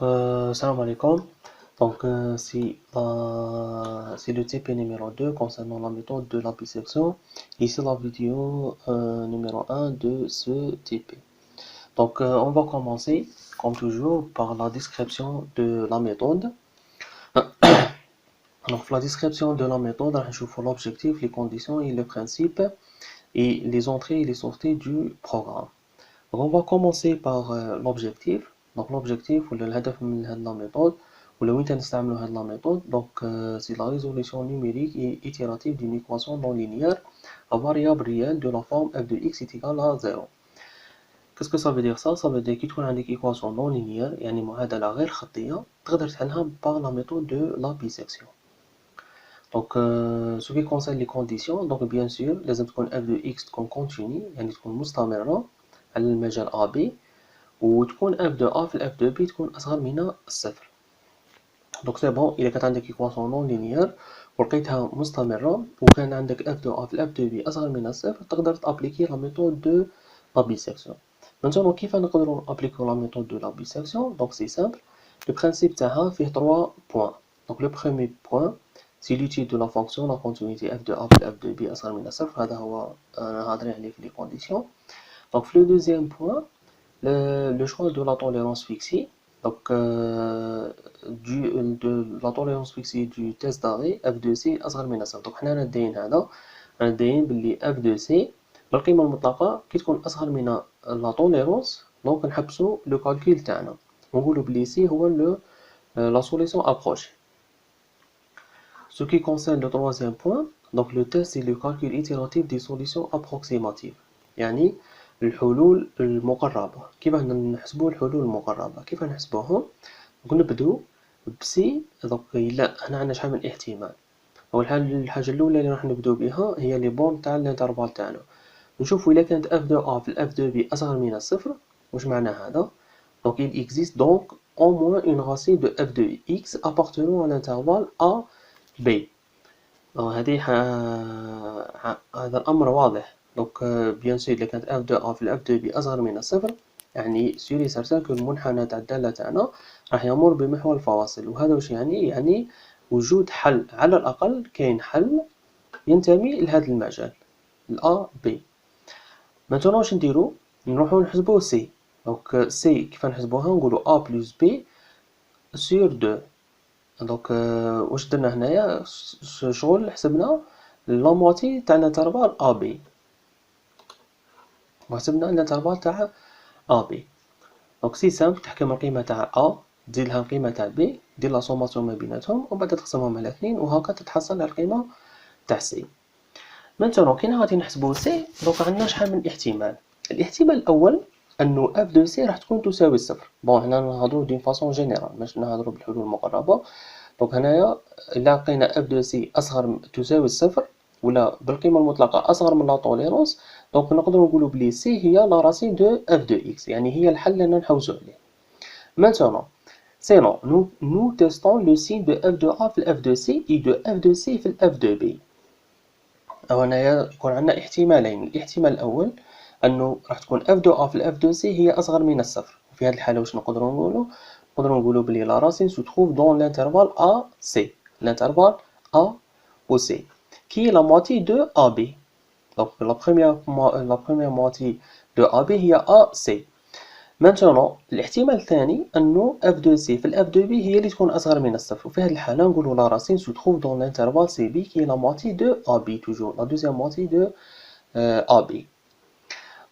Salam alaikum. C'est le TP numéro 2 concernant la méthode de la bisection. Ici la vidéo numéro 1 de ce TP. On va commencer, comme toujours, par la description de la méthode. Donc, la description de la méthode, je vous l'objectif, les conditions et les principes, et les entrées et les sorties du programme. Donc, on va commencer par l'objectif. Donc, l'objectif ou الهدف من هذه la méthode ولا وين تنستعملوا هذه la méthode. C'est la résolution numérique et itérative d'une équation non linéaire à variable réelle de la forme f de x est égal à 0. Qu'est-ce que ça veut dire ça? Ça veut dire كي تكون عندك équation non linéaire يعني معادلة غير خطية تقدر تحلها par la méthode de la bisection. Ce qui concerne les conditions, donc bien sûr لازم تكون f de x تكون continue يعني تكون مستمرة على المجال AB وتكون f de A في f de B تكون أصغر من الصفر. دونك سي بون إلا كانت عندك إيكواسيون نون لينيير ولقيتها مستمرة وكان عندك f de A في f de B أصغر من الصفر تقدر تابليكي لا ميثود دو لا بيسكسيون. مانتونو كيف نقدرو نابليكيو لا ميثود دو لا بيسكسيون؟ دونك سي سامبل. لو برانسيب تاعها فيه 3 بوين. دونك لو بروميي بوين سي لوتيل دو لا فونكسيون لا كونتينيتي f de A في f de B أصغر من الصفر، هذا هو هادرين عليه في لي كونديسيون. دونك في لو دوزيام بوين le choix de la tolérance fixée, de la tolérance fixée du test d'arrêt f de c أصغر من صفر. دونك حنا نداين هذا نداين باللي f de c بالقيمة المطلقة كي تكون أصغر من لا tolérance دونك نحبسو لو كالكول تاعنا ونقولو بلي c هو la solution approchée. Ce qui concerne le troisième point, donc le test c'est le calcul itératif des solutions approximatives. يعني الحلول المقربة. كيف نحسبوا الحلول المقربة؟ كيف نحسبوهم؟ نبدو بسي. دونك لا هنا عندنا شحال من احتمال. أول الحاجة الأولى اللي راح نبدو بها هي لي بورن تاع الانترفال تاعنا. نشوفوا إلا كانت اف دو أ في الاف دو بي أصغر من الصفر. واش معنى هذا؟ دونك il existe donc au moins une racine de f de x appartenant à l'intervalle a b. هذا الأمر واضح. دونك بيان سور إلا كانت اف دو أ في الاف دو بي أصغر من الصفر يعني سوري سارتان كو المنحنى تاع الدالة تاعنا راح يمر بمحور الفواصل. وهذا واش يعني وجود حل، على الأقل كاين حل ينتمي لهذا المجال الأ بي. مانتونو واش نديرو؟ نروحو نحسبو سي. دونك سي كيف نحسبوها؟ نقولو أ بلس بي سور دو. دونك واش درنا هنايا؟ شغل حسبنا لا موتي تاع الانترفال ا بي وحسبنا الانترفال تاع ا بي. دونك سي سامبل، تحكم القيمة تاع ا تزيد لها القيمة تاع بي، دير لا سوماسيون ما بيناتهم ومن بعد تقسمهم على 2 وهكا تتحصل على القيمة تاع سي. مانتونو كي غادي نحسبو سي دونك عندنا شحال من احتمال. الاحتمال الأول أنو اف دو سي راح تكون تساوي الصفر. بون هنا نهضرو دون فاصون جينيرال ماشي نهضرو بالحلول المقربة. دونك هنايا إلا لقينا اف دو سي أصغر تساوي الصفر ولا بالقيمة المطلقة أصغر من لا توليرونس دونك نقدرو نقولو بلي سي هي لا راسين دو اف دو اكس، يعني هي الحل اللي نحوسو عليه. Maintenant, sinon, nous testons le signe de f de A في f de C et de f de C في f de B. هنايا يكون عندنا احتمالين. الاحتمال الأول أنه راح تكون f de A في f de C هي أصغر من الصفر. وفي هذه الحالة واش نقدروا نقولوا؟ نقدروا نقولوا بلي la racine se trouve dans l'intervalle AC. L'intervalle A ou C qui est la moitié de AB. Donc la première moitié de AB هي AC. Maintenant الاحتمال الثاني أنه f de C في f de B هي اللي تكون أصغر من الصفر. وفي هذه الحالة نقولوا la racine se trouve dans l'intervalle CB qui est la moitié de AB toujours la deuxième moitié de AB.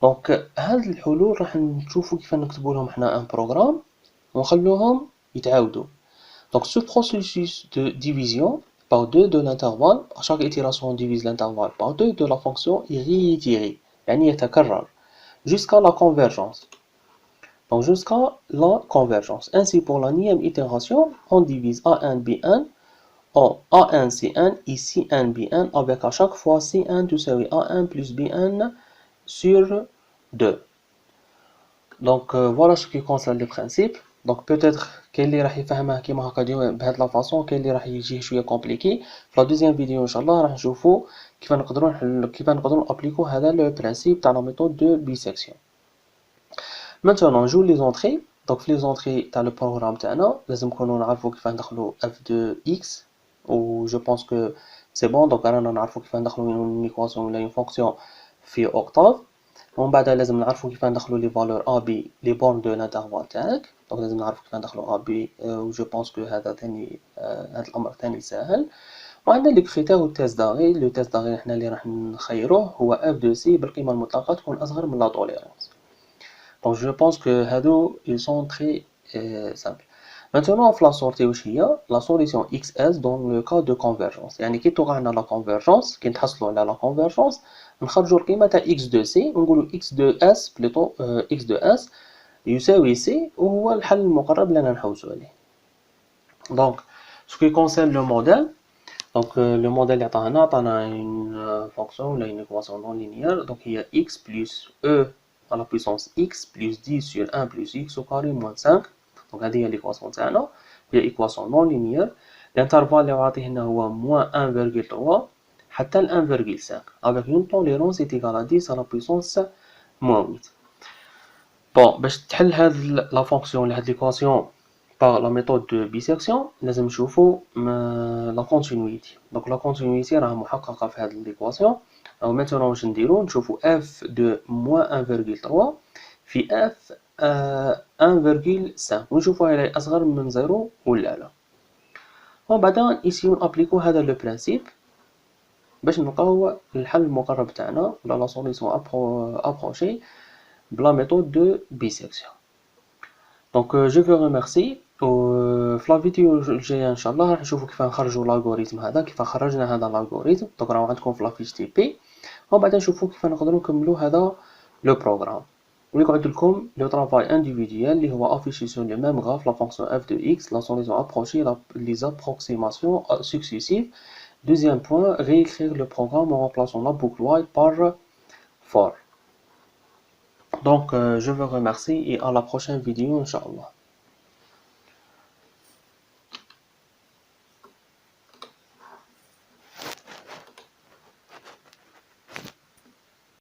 دونك هاد الحلول راح نشوفوا كيف نكتبوا لهم حنا ان بروغرام ونخلوهم يتعاودوا. Donc ce processus de division par 2 de l'intervalle, à chaque itération on divise l'intervalle par 2 de la fonction est réitéré يعني يتكرر jusqu'à la convergence. Donc jusqu'à la convergence. Ainsi pour la nième itération, on divise A1 B1 en A1 C1 et C1 B1 avec à chaque fois C1 تساوي A1 plus B1 sur 2. Donc voilà ce qui concerne le principe. Donc peut-être كاين اللي راح يفهمها كيما هكا ديما بهاد لا فاصون، كاين اللي راح يجيه شويه كومبليكي. في لا دوزيام فيديو ان شاء الله راح نشوفوا كيف نقدروا نابليكو هذا لو برانسيب تاع لا ميثود دو بيسكسيون. Maintenant, on joue les entrées. دونك في لي زونطري تاع لو بروغرام تاعنا لازم نكونو نعرفو كيفاه ندخلو اف دو اكس و جو بونس كو سي بون. دونك رانا نعرفو كيفاه ندخلو اون ايكواسيون ولا اون فونكسيون في اوكتاف، ومن بعد لازم نعرفو كيفاه ندخلو لي فالور ا بي لي بورن دو لانترفال تاعك. دونك لازم نعرفو كيفاه ندخلو ا بي و جو بونس كو هذا ثاني هذا الامر ثاني ساهل. وعندنا لي كريتير و تيست داغي. لو تيست داغي حنا اللي راح نخيروه هو اف دو سي بالقيمه المطلقه تكون اصغر من لا توليرونس. Donc je pense que هادو ils sont très simples. Maintenant في la sortie واش هي la solution XS dans le cas de convergence. يعني كي توقع لنا la convergence كي نتحصلوا على la convergence نخرجوا القيمة تاع X2C ونقولوا X2S plutôt X2S يساوي C وهو الحل المقرب اللي نحوسوا عليه. Donc ce qui concerne le modèle, donc le modèle اللي عطانا une fonction ولا une équation non linéaire. Donc il y a X plus E à la puissance x plus 10 sur 1 plus x au carré moins 5. Donc هذه هي l'équation تاعنا، هي équation non linéaire. L'intervalle اللي عاطيه لنا هو moins 1,3 حتى ل 1,5 avec une tolérance est égale à 10 à la puissance moins 8. Bon باش تحل هاد la fonction ولا هاد l'équation par la méthode de bisection لازم نشوفو la continuité. Donc la continuité راها محققة في هاد l'équation. Alors maintenant واش نديرو نشوفو f de moins 1,3 في f 1,5 ونشوفو هي أصغر من 0 ولا لا. وبعدا ici نابليكو هذا لو برانسيب باش نلقاو الحل المقرب تاعنا ولا لا سوليسيون ابروشي بلا ميثود دو بيسيكسيون. دونك جو فو ريميرسي. و في لا فيديو الجايه ان شاء الله راح نشوفو كيف نخرجوا الالغوريثم هذا، كيف خرجنا هذا الالغوريثم. دونك راهو عندكم في لافيش تي بي، وبعد نشوفو كيف نقدروا نكملوا هذا لو بروغرام. ويقعد لكم لو طرافاي انديفيديوال اللي هو افيشي سور لو ميم غراف لا فونكسيون اف دو اكس لا سوليسيون ابروشي لي زابروكسيماسيون successives. Deuxième point, réécrire le programme en remplaçant la boucle while par for. Donc je vous remercie et à la prochaine vidéo, Inch'Allah.